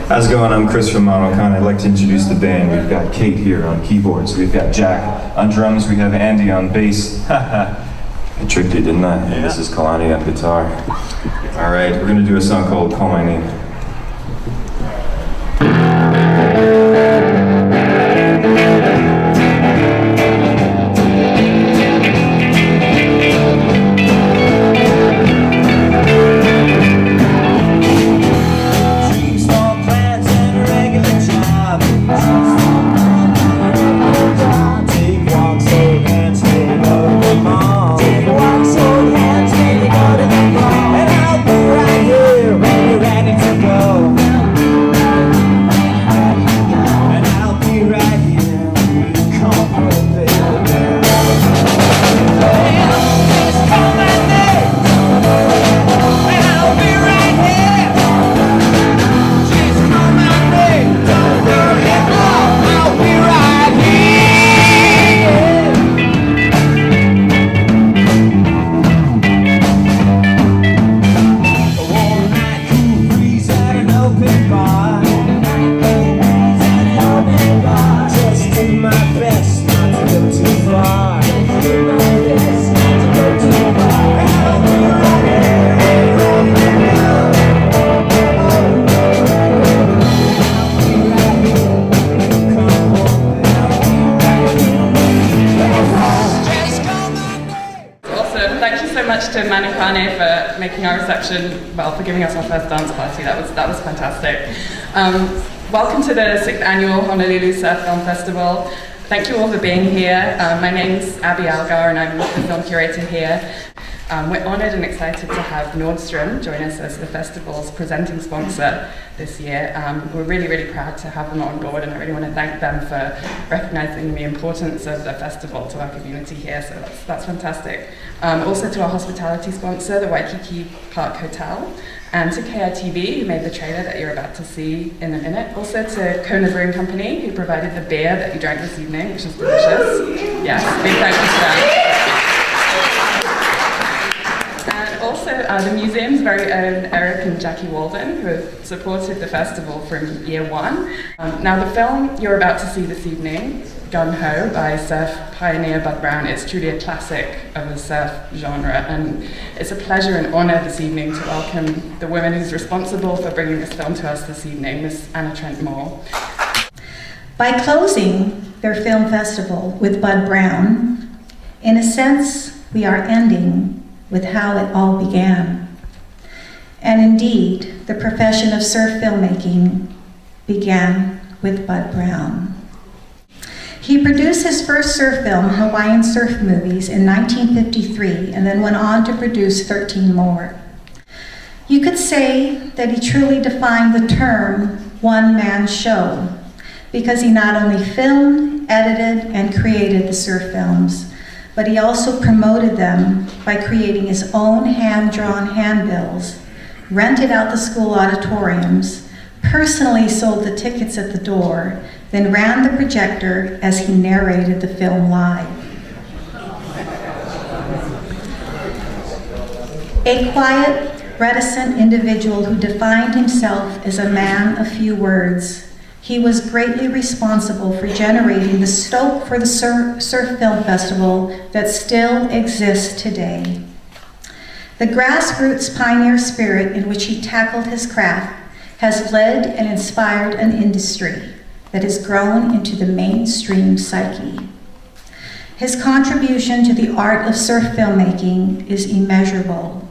How's it going? I'm Chris from Monocon. I'd like to introduce the band. We've got Kate here on keyboards. We've got Jack on drums. We have Andy on bass. I tricked you, didn't I? And this is Kalani on guitar. All right, we're going to do a song called Call My Name. For making our reception, well, for giving us our first dance party. That was fantastic. Welcome to the 6th annual Honolulu Surf Film Festival. Thank you all for being here. My name's Abby Algar and I'm the film curator here. We're honoured and excited to have Nordstrom join us as the festival's presenting sponsor this year. We're really, really proud to have them on board, and I really want to thank them for recognising the importance of the festival to our community here, so that's fantastic. Also to our hospitality sponsor, the Waikiki Park Hotel, and to KITV, who made the trailer that you're about to see in a minute. Also to Kona Brewing Company, who provided the beer that you drank this evening, which is delicious. Yes, big thank you to them. Also, the museum's very own Eric and Jackie Walden, who have supported the festival from year one. Now, the film you're about to see this evening, Gun Ho by surf pioneer Bud Brown, is truly a classic of the surf genre, and it's a pleasure and honour this evening to welcome the woman who's responsible for bringing this film to us this evening, Miss Anna Trent Moore. By closing their film festival with Bud Brown, in a sense, we are ending with how it all began. And indeed, the profession of surf filmmaking began with Bud Brown. He produced his first surf film, Hawaiian Surf Movies, in 1953, and then went on to produce 13 more. You could say that he truly defined the term one-man show, because he not only filmed, edited, and created the surf films, but he also promoted them by creating his own hand-drawn handbills, rented out the school auditoriums, personally sold the tickets at the door, then ran the projector as he narrated the film live. A quiet, reticent individual who defined himself as a man of few words, he was greatly responsible for generating the stoke for the Surf Film Festival that still exists today. The grassroots pioneer spirit in which he tackled his craft has led and inspired an industry that has grown into the mainstream psyche. His contribution to the art of surf filmmaking is immeasurable,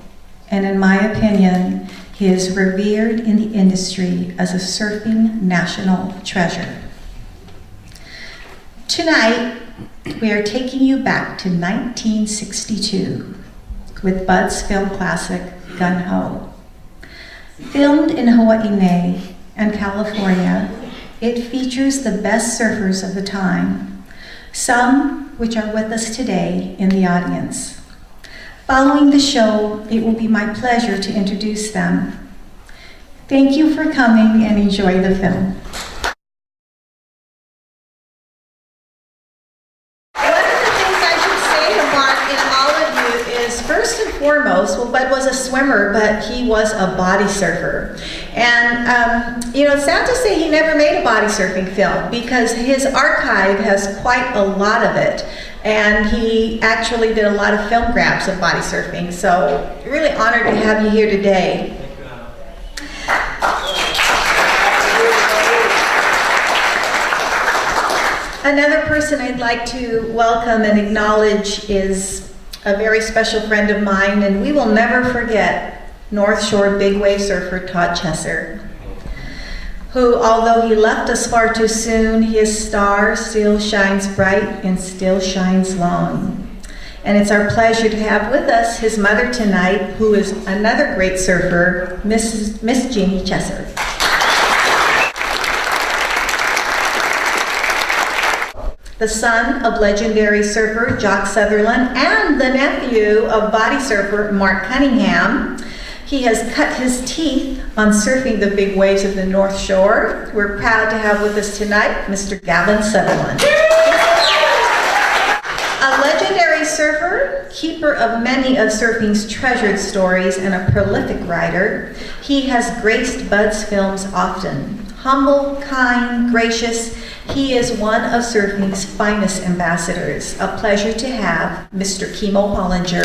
and in my opinion, he is revered in the industry as a surfing national treasure. Tonight, we are taking you back to 1962 with Bud's film classic, Gun Ho. Filmed in Hawaii and California, it features the best surfers of the time, some which are with us today in the audience. Following the show, it will be my pleasure to introduce them. Thank you for coming and enjoy the film. One of the things I should say in all of you is, first and foremost, well, Bud was a swimmer, but he he was a body surfer. And, you know, it's sad to say he never made a body surfing film because his archive has quite a lot of it. And he actually did a lot of film grabs of body surfing. So really honored to have you here today. Another person I'd like to welcome and acknowledge is a very special friend of mine, and we will never forget North Shore big wave surfer Todd Chesser, who, although he left us far too soon, his star still shines bright and still shines long. And it's our pleasure to have with us his mother tonight, who is another great surfer, Miss Jeannie Chesser. The son of legendary surfer Jock Sutherland and the nephew of body surfer Mark Cunningham. He has cut his teeth on surfing the big waves of the North Shore. We're proud to have with us tonight Mr. Gavin Sutherland. A legendary surfer, keeper of many of surfing's treasured stories, and a prolific writer, he has graced Bud's films often. Humble, kind, gracious, he is one of surfing's finest ambassadors. A pleasure to have Mr. Kimo Hollinger.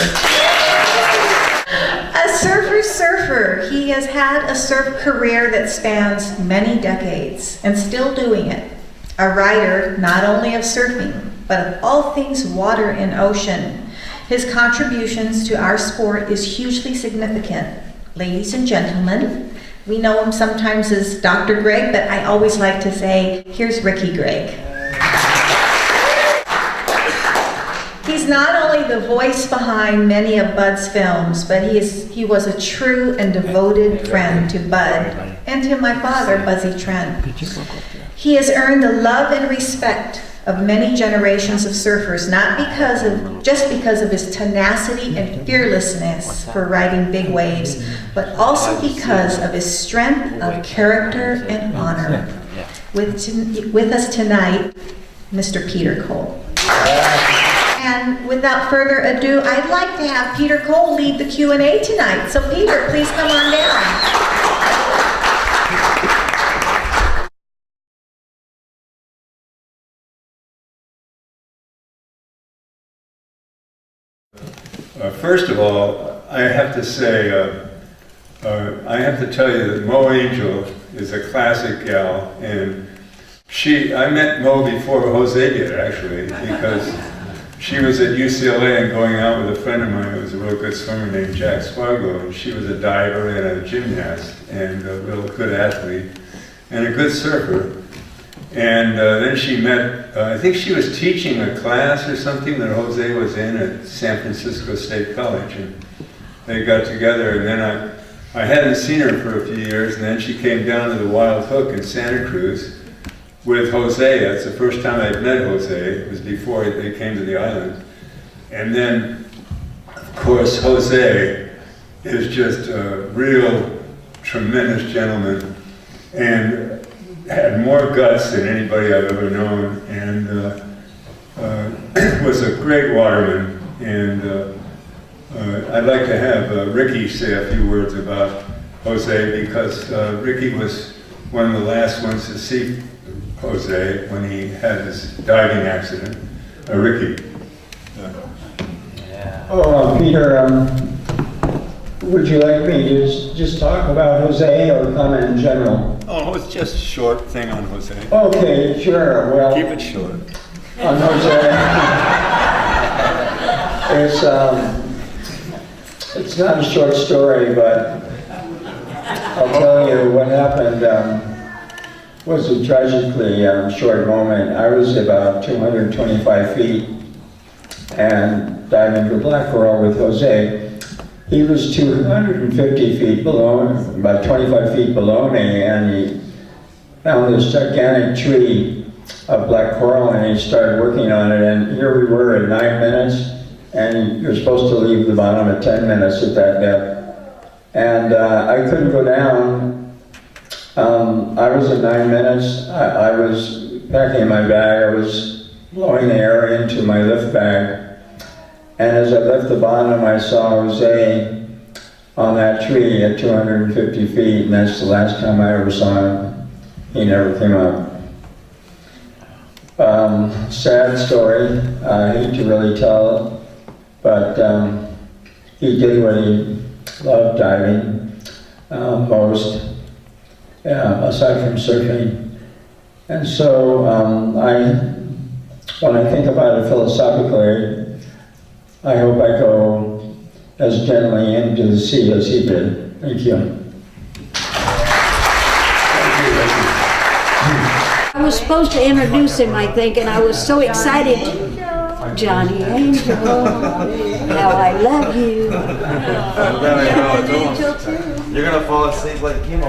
A surfer's surfer, he has had a surf career that spans many decades and still doing it. A writer not only of surfing, but of all things water and ocean. His contributions to our sport is hugely significant. Ladies and gentlemen, we know him sometimes as Dr. Grigg, but I always like to say, here's Ricky Grigg. He's not only the voice behind many of Bud's films, but he was a true and devoted friend to Bud and to my father, Buzzy Trent. He has earned the love and respect of many generations of surfers, not just because of his tenacity and fearlessness for riding big waves, but also because of his strength of character and honor. With us tonight, Mr. Peter Cole. And without further ado, I'd like to have Peter Cole lead the Q&A tonight. So Peter, please come on down. First of all, I have to say, I have to tell you that Mo Angel is a classic gal, and I met Mo before Jose did, actually, because she was at UCLA and going out with a friend of mine who was a real good swimmer named Jack Spargo, and she was a diver and a gymnast, and a real good athlete, and a good surfer. And then she met, I think she was teaching a class or something that Jose was in at San Francisco State College, and they got together, and then I hadn't seen her for a few years, and then she came down to the Wild Hook in Santa Cruz with Jose. That's the first time I'd met Jose. It was before they came to the island. And then, of course, Jose is just a real tremendous gentleman, and had more guts than anybody I've ever known, and was a great waterman. And I'd like to have Ricky say a few words about Jose, because Ricky was one of the last ones to see Jose when he had his diving accident. Ricky. Oh, Peter, would you like me to just talk about Jose or comment in general? Oh, it's just a short thing on Jose. Okay, sure. Well, keep it short. On Jose, it's not a short story, but I'll tell you what happened. Was a tragically short moment. I was about 225 feet and diving for black coral with Jose. He was 250 feet below, about 25 feet below me, and he found this gigantic tree of black coral, and he started working on it, and here we were at 9 minutes, and you're supposed to leave the bottom at 10 minutes at that depth. And I couldn't go down. I was at 9 minutes. I was packing my bag. I was blowing air into my lift bag. And as I left the bottom, I saw Jose on that tree at 250 feet, and that's the last time I ever saw him. He never came up. Sad story, I hate to really tell it, but he did what he loved, diving, most, aside from surfing. And so when I think about it philosophically, I hope I go as gently into the sea as he did. Thank you. I was supposed to introduce him, I think, and I was so excited. Johnny Angel, how I love you. You're gonna fall asleep like Kimo.